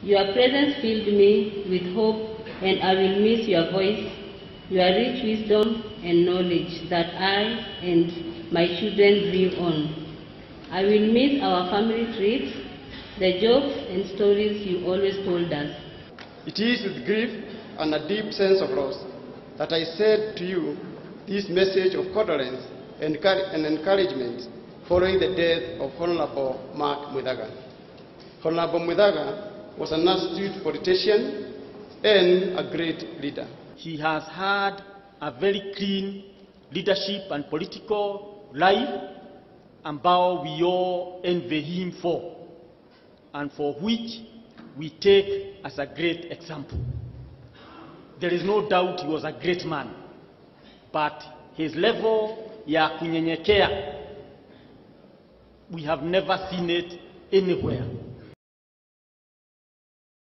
Your presence filled me with hope, and I will miss your voice, your rich wisdom and knowledge that I and my children dream on. I will miss our family trips, the jokes and stories you always told us. It is with grief and a deep sense of loss that I said to you this message of condolence and encouragement following the death of Honorable Mark Muidaga. Honorable Muidaga was an astute politician and a great leader. He has had a very clean leadership and political life, ambao we all envy him for, and for which we take as a great example. There is no doubt he was a great man, but his level ya kunyenyekea, we have never seen it anywhere.